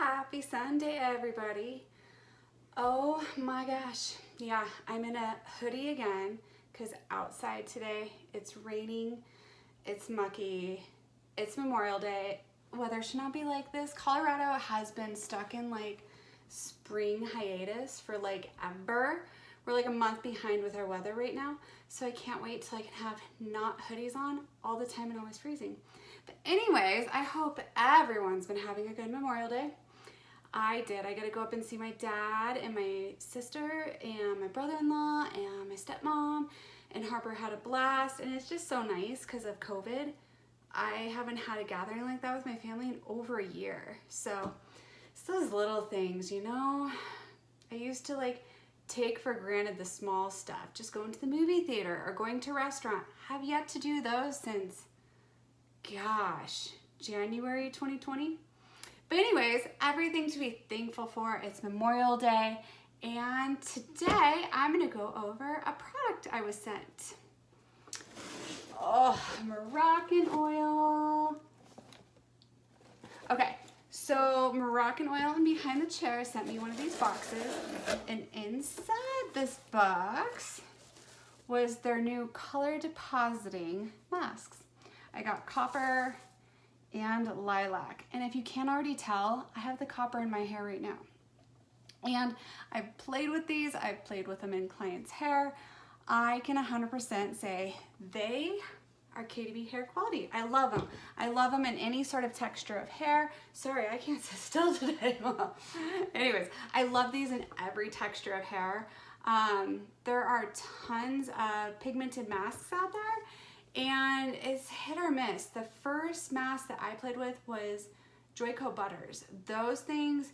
Happy Sunday, everybody. Oh my gosh. Yeah, I'm in a hoodie again because outside today it's raining, it's mucky, it's Memorial Day. Weather should not be like this. Colorado has been stuck in like spring hiatus for like ever. We're like a month behind with our weather right now, so I can't wait till I can have not hoodies on all the time and always freezing. But anyways, I hope everyone's been having a good Memorial Day. I did. I got to go up and see my dad and my sister and my brother-in-law and my stepmom, and Harper had a blast, and it's just so nice because of COVID. I haven't had a gathering like that with my family in over a year. So it's those little things, you know. I used to like take for granted the small stuff, just going to the movie theater or going to a restaurant. Have yet to do those since, gosh, January 2020. But anyways, everything to be thankful for. It's Memorial Day, and today I'm gonna go over a product I was sent. Oh, Moroccanoil. Okay, so Moroccanoil and Behind the Chair sent me one of these boxes, and inside this box was their new color depositing masks. I got copper and lilac, and if you can't already tell, I have the copper in my hair right now, and I've played with these. I've played with them in clients' hair. I can 100% say they are KTBHair quality. I love them. I love them in any sort of texture of hair. Sorry, I can't sit still today. Anyways, I love these in every texture of hair. There are tons of pigmented masks out there, and it's hit or miss. The first mask that I played with was Joico Butters. Those things,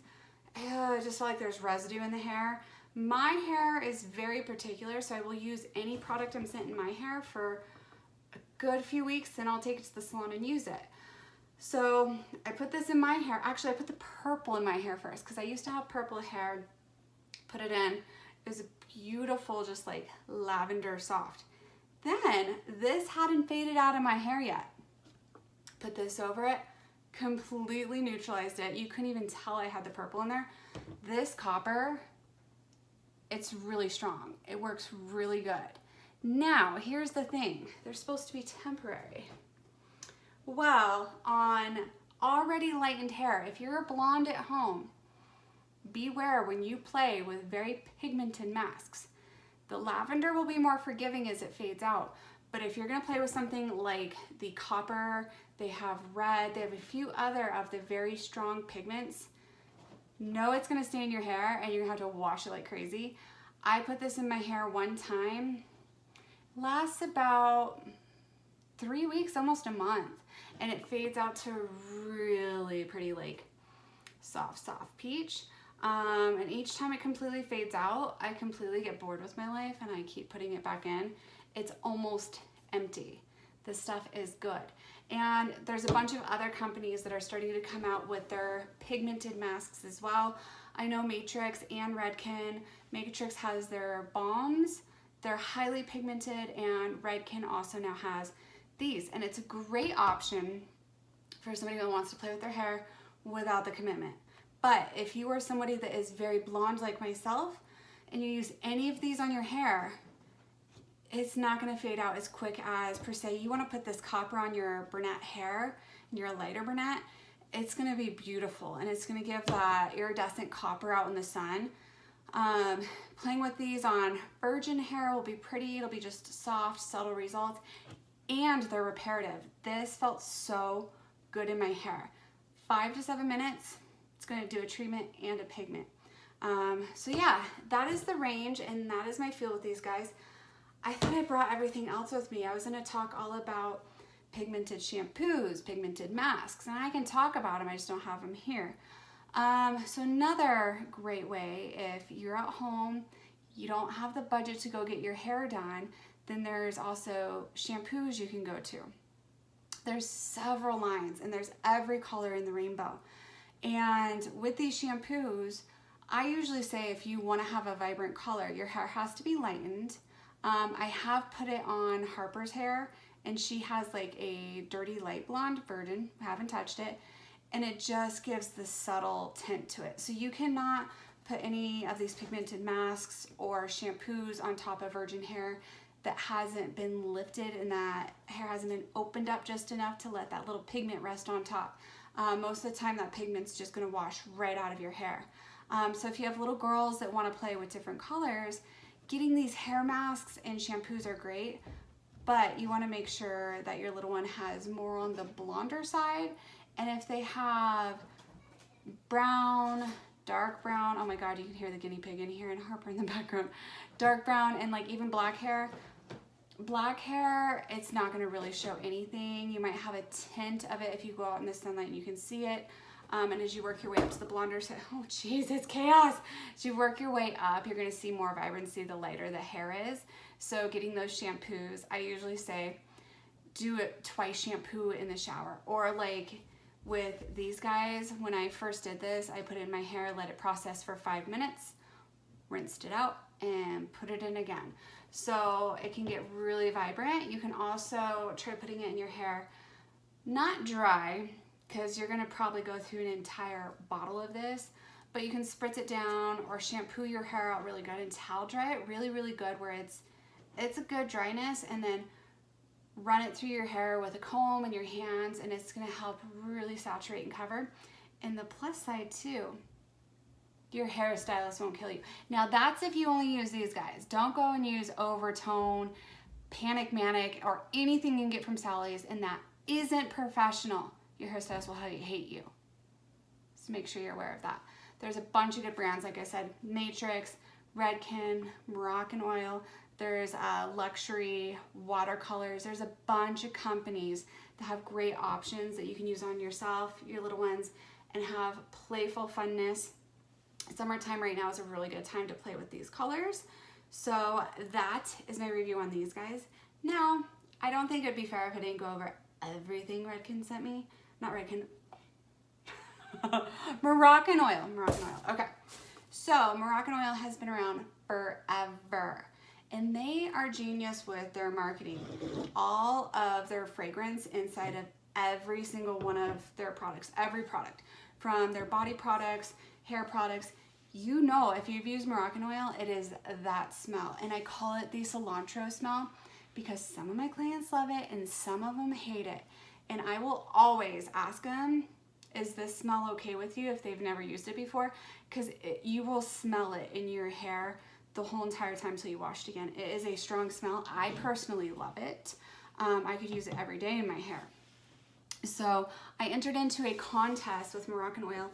I just feel like there's residue in the hair. My hair is very particular, so I will use any product I'm sent in my hair for a good few weeks, then I'll take it to the salon and use it. So I put this in my hair. Actually, I put the purple in my hair first because I used to have purple hair. Put it in. It was beautiful, just like lavender soft. Then this hadn't faded out of my hair yet. Put this over it, completely neutralized it. You couldn't even tell I had the purple in there. This copper, it's really strong. It works really good. Now, here's the thing. They're supposed to be temporary. Well, on already lightened hair, if you're a blonde at home, beware when you play with very pigmented masks. The lavender will be more forgiving as it fades out, but if you're gonna play with something like the copper, they have red, they have a few other of the very strong pigments, know it's gonna stay in your hair and you're gonna have to wash it like crazy. I put this in my hair one time, lasts about 3 weeks, almost a month, and it fades out to really pretty like soft peach. And each time it completely fades out, I completely get bored with my life and I keep putting it back in. It's almost empty. This stuff is good. And there's a bunch of other companies that are starting to come out with their pigmented masks as well. I know Matrix and Redken. Matrix has their balms. They're highly pigmented, and Redken also now has these. And it's a great option for somebody who wants to play with their hair without the commitment. But if you are somebody that is very blonde like myself and you use any of these on your hair, it's not going to fade out as quick as, per se, you want to put this copper on your brunette hair and you're a lighter brunette, it's going to be beautiful and it's going to give that iridescent copper out in the sun. Playing with these on virgin hair will be pretty. It'll be just soft, subtle results, and they're reparative. This felt so good in my hair. 5 to 7 minutes. It's going to do a treatment and a pigment. So yeah, that is the range, and that is my feel with these guys. I thought I brought everything else with me. I was going to talk all about pigmented shampoos, pigmented masks, and I can talk about them. I just don't have them here. So another great way, if you're at home, you don't have the budget to go get your hair done, then there's also shampoos you can go to. There's several lines, and there's every color in the rainbow. And with these shampoos, I usually say if you want to have a vibrant color, your hair has to be lightened. I have put it on Harper's hair, and she has like a dirty light blonde, virgin, haven't touched it, and it just gives this subtle tint to it. So you cannot put any of these pigmented masks or shampoos on top of virgin hair that hasn't been lifted and that hair hasn't been opened up just enough to let that little pigment rest on top. Most of the time that pigment's just gonna wash right out of your hair. So if you have little girls that wanna play with different colors, getting these hair masks and shampoos are great, but you wanna make sure that your little one has more on the blonder side. And if they have brown, dark brown, oh my God, you can hear the guinea pig in here and Harper in the background. Dark brown and like even black hair, it's not gonna really show anything. You might have a tint of it if you go out in the sunlight and you can see it. And as you work your way up to the blonder side, oh geez, it's chaos. As you work your way up, you're gonna see more vibrancy the lighter the hair is. So getting those shampoos, I usually say, do it twice shampoo in the shower. Or like with these guys, when I first did this, I put it in my hair, let it process for 5 minutes, rinsed it out, and put it in again. So it can get really vibrant. You can also try putting it in your hair, not dry, because you're gonna probably go through an entire bottle of this, but you can spritz it down or shampoo your hair out really good and towel dry it really, really good where it's a good dryness, and then run it through your hair with a comb and your hands, and it's gonna help really saturate and cover. And the plus side too, your hairstylist won't kill you. Now that's if you only use these guys. Don't go and use Overtone, Panic Manic, or anything you can get from Sally's, and that isn't professional. Your hairstylist will hate you. So make sure you're aware of that. There's a bunch of good brands, like I said, Matrix, Redken, Moroccanoil. There's luxury watercolors. There's a bunch of companies that have great options that you can use on yourself, your little ones, and have playful funness. Summertime right now is a really good time to play with these colors. So that is my review on these guys. Now, I don't think it'd be fair if I didn't go over everything Redken sent me. Not Redken. Moroccanoil. Okay. So Moroccanoil has been around forever. And they are genius with their marketing. All of their fragrance inside of every single one of their products, every product, from their body products, hair products. You know, if you've used Moroccanoil, it is that smell. And I call it the cilantro smell because some of my clients love it and some of them hate it. And I will always ask them, is this smell okay with you if they've never used it before? Because you will smell it in your hair the whole entire time till you wash it again. It is a strong smell. I personally love it. I could use it every day in my hair. So I entered into a contest with Moroccanoil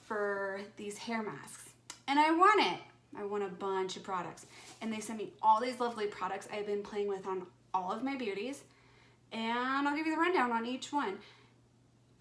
for these hair masks, and I won it. I won a bunch of products, and they sent me all these lovely products I've been playing with on all of my beauties, and I'll give you the rundown on each one.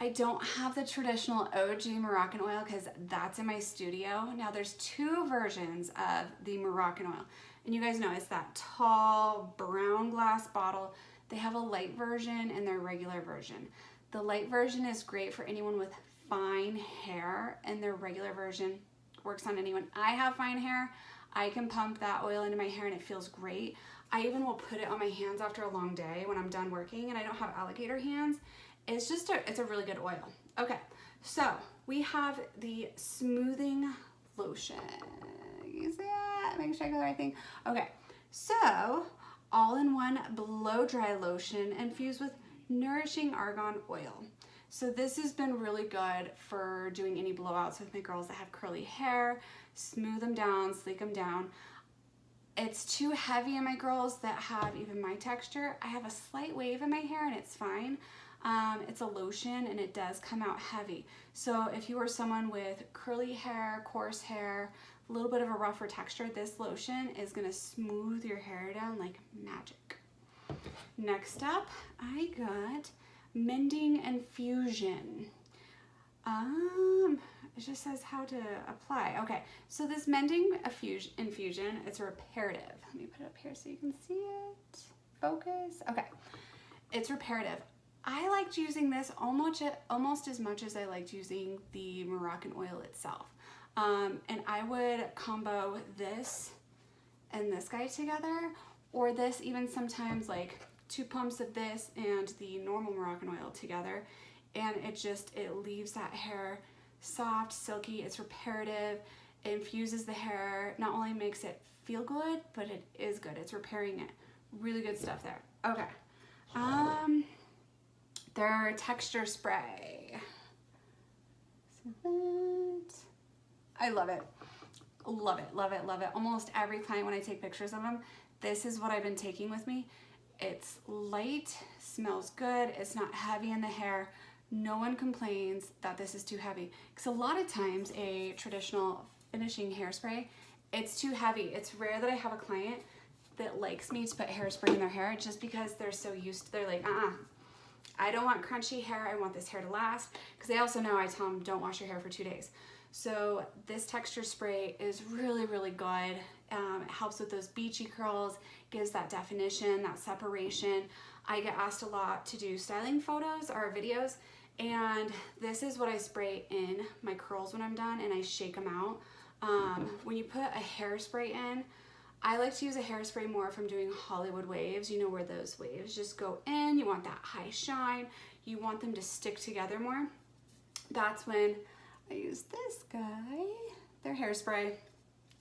I don't have the traditional OG Moroccanoil because that's in my studio. Now there's 2 versions of the Moroccanoil, and you guys know it's that tall brown glass bottle. They have a light version and their regular version. The light version is great for anyone with fine hair, and their regular version works on anyone. I have fine hair. I can pump that oil into my hair and it feels great. I even will put it on my hands after a long day when I'm done working and I don't have alligator hands. It's just it's a really good oil. Okay, so we have the smoothing lotion. You see that? Make sure I got the right thing. Okay, so all-in-one blow-dry lotion infused with nourishing argan oil. So this has been really good for doing any blowouts with my girls that have curly hair, smooth them down, sleek them down. It's too heavy in my girls that have even my texture. I have a slight wave in my hair and it's fine. It's a lotion and it does come out heavy. So if you are someone with curly hair, coarse hair, a little bit of a rougher texture, this lotion is gonna smooth your hair down like magic. Next up, I got Mending Infusion. It just says how to apply. Okay, so this Mending Infusion, it's reparative. Let me put it up here so you can see it. Focus. Okay, it's reparative. I liked using this almost as much as I liked using the Moroccanoil itself. And I would combo this and this guy together, or this even sometimes like 2 pumps of this and the normal Moroccanoil together, and it leaves that hair soft, silky, it's reparative, it infuses the hair, not only makes it feel good, but it is good, it's repairing it. Really good stuff there. Okay. Their texture spray. I love it. Love it, love it, love it. Almost every client, when I take pictures of them, this is what I've been taking with me. It's light, smells good, it's not heavy in the hair. No one complains that this is too heavy. Because a lot of times a traditional finishing hairspray, it's too heavy. It's rare that I have a client that likes me to put hairspray in their hair just because they're so used to, they're like, I don't want crunchy hair, I want this hair to last. Because they also know I tell them, don't wash your hair for 2 days. So this texture spray is really, really good. It helps with those beachy curls, gives that definition, that separation. I get asked a lot to do styling photos or videos, and this is what I spray in my curls when I'm done, and I shake them out. When you put a hairspray in, I like to use a hairspray more if I'm doing Hollywood waves, you know, where those waves just go in, you want that high shine, you want them to stick together more. That's when I use this guy, their hairspray.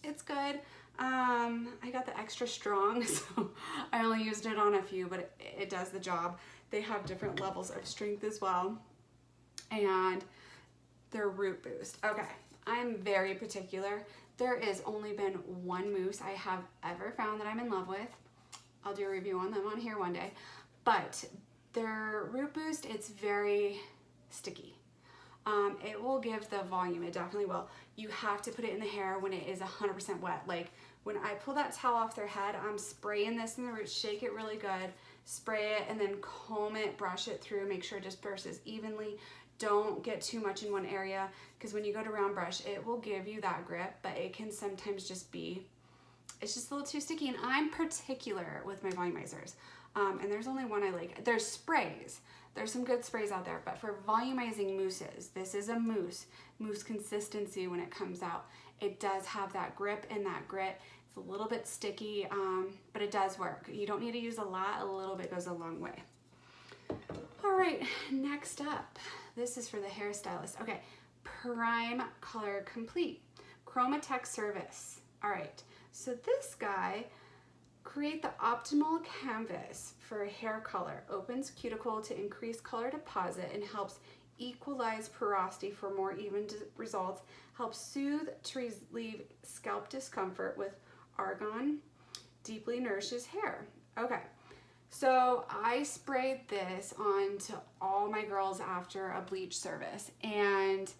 It's good. I got the extra strong, so I only used it on a few, but it does the job. They have different levels of strength as well, and their root boost. Okay, I'm very particular. There has only been one mousse I have ever found that I'm in love with. I'll do a review on them on here one day, but their root boost, it's very sticky. It will give the volume, it definitely will. You have to put it in the hair when it is 100% wet. Like when I pull that towel off their head, I'm spraying this in the roots, shake it really good, spray it, and then comb it, brush it through, make sure it disperses evenly. Don't get too much in one area, because when you go to round brush, it will give you that grip, but it can sometimes just be, it's just a little too sticky, and I'm particular with my volumizers. And there's only one I like. There's sprays. There's some good sprays out there, but for volumizing mousses, this is a mousse consistency when it comes out. It does have that grip and that grit. It's a little bit sticky, but it does work. You don't need to use a lot. A little bit goes a long way. All right, next up, this is for the hairstylist. Okay, Prime Color Complete, Chromatech Service. All right, so this guy, create the optimal canvas for hair color, opens cuticle to increase color deposit and helps equalize porosity for more even results, helps soothe to relieve scalp discomfort with argan, deeply nourishes hair. Okay, so I sprayed this onto all my girls after a bleach service, and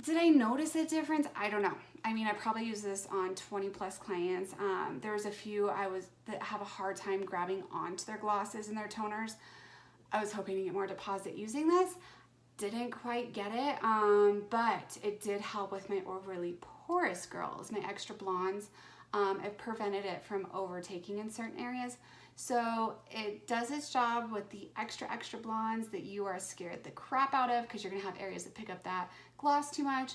did I notice a difference? I don't know. I mean, I probably use this on 20 plus clients. There's a few that have a hard time grabbing onto their glosses and their toners. I was hoping to get more deposit using this. Didn't quite get it, but it did help with my overly porous girls, my extra blondes. It prevented it from overtaking in certain areas. So it does its job with the extra blondes that you are scared the crap out of, because you're gonna have areas that pick up that gloss too much.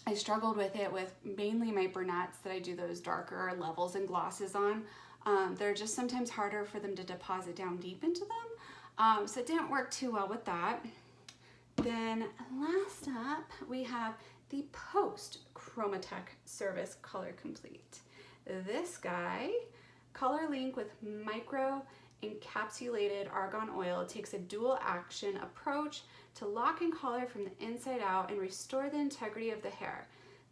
I struggled with it with mainly my brunettes that I do those darker levels and glosses on. They're just sometimes harder for them to deposit down deep into them. So it didn't work too well with that. Then last up, we have the Post Chromatech Service Color Complete. This guy, Color Link with micro encapsulated argan oil, takes a dual action approach to lock in color from the inside out and restore the integrity of the hair.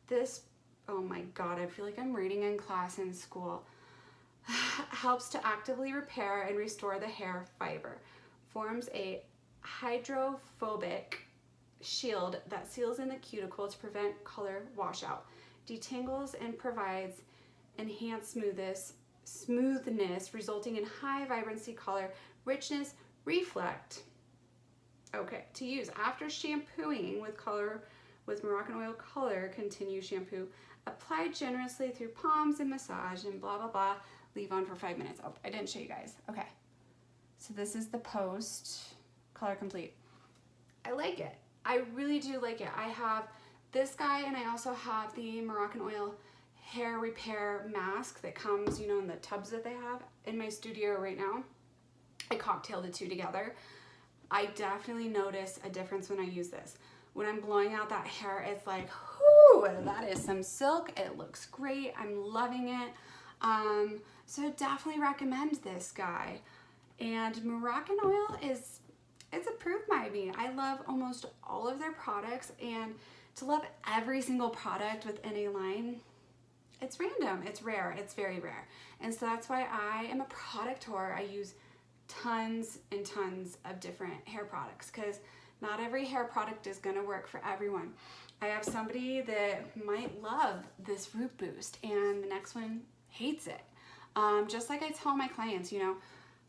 This, oh my God, I feel like I'm reading in class in school. Helps to actively repair and restore the hair fiber. Forms a hydrophobic shield that seals in the cuticle to prevent color washout. Detangles and provides enhanced smoothness, resulting in high vibrancy, color, richness, reflect. Okay, to use after shampooing with Moroccanoil Color Continue shampoo. Apply generously through palms and massage and blah, blah, blah. Leave on for 5 minutes. Oh, I didn't show you guys. Okay, so this is the Post Color Complete. I like it. I really do like it. I have this guy, and I also have the Moroccanoil hair repair mask that comes, you know, in the tubs that they have in my studio right now. I cocktailed the two together. I definitely notice a difference when I use this. When I'm blowing out that hair, it's like, whoo, that is some silk. It looks great. I'm loving it. So definitely recommend this guy. And Moroccanoil it's approved by me. I love almost all of their products, and to love every single product within a line, it's random, it's rare, it's very rare. And so that's why I am a product whore. I use tons and tons of different hair products because not every hair product is gonna work for everyone. I have somebody that might love this root boost and the next one hates it. Just like I tell my clients, you know,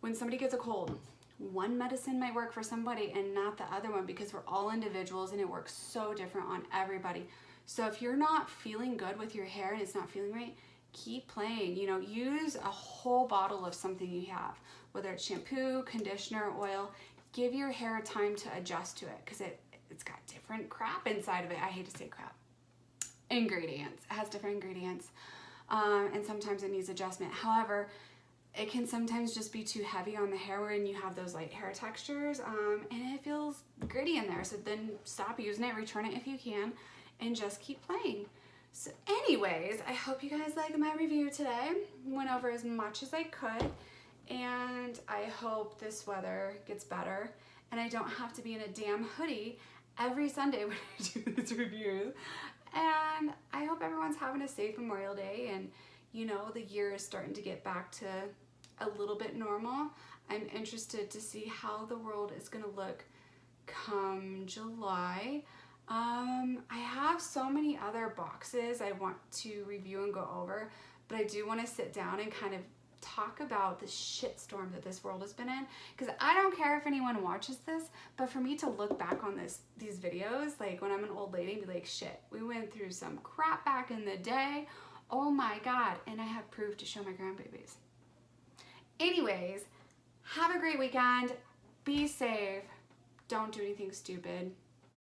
when somebody gets a cold, one medicine might work for somebody and not the other one because we're all individuals and it works so different on everybody. So if you're not feeling good with your hair and it's not feeling right, keep playing. You know, use a whole bottle of something you have, whether it's shampoo, conditioner, oil. Give your hair time to adjust to it because it's got different crap inside of it. I hate to say crap. Ingredients. It has different ingredients. And sometimes it needs adjustment. However, it can sometimes just be too heavy on the hair when you have those light hair textures, and it feels gritty in there. So then stop using it, return it if you can, and just keep playing. So anyways, I hope you guys liked my review today. Went over as much as I could, and I hope this weather gets better and I don't have to be in a damn hoodie every Sunday when I do these reviews. And I hope everyone's having a safe Memorial Day, and you know, the year is starting to get back to a little bit normal. I'm interested to see how the world is gonna look come July. I have so many other boxes I want to review and go over, but I do want to sit down and kind of talk about the shitstorm that this world has been in, because I don't care if anyone watches this, but for me to look back on these videos, like when I'm an old lady, and be like, shit, we went through some crap back in the day. Oh my God, and I have proof to show my grandbabies. Anyways, have a great weekend. Be safe. Don't do anything stupid.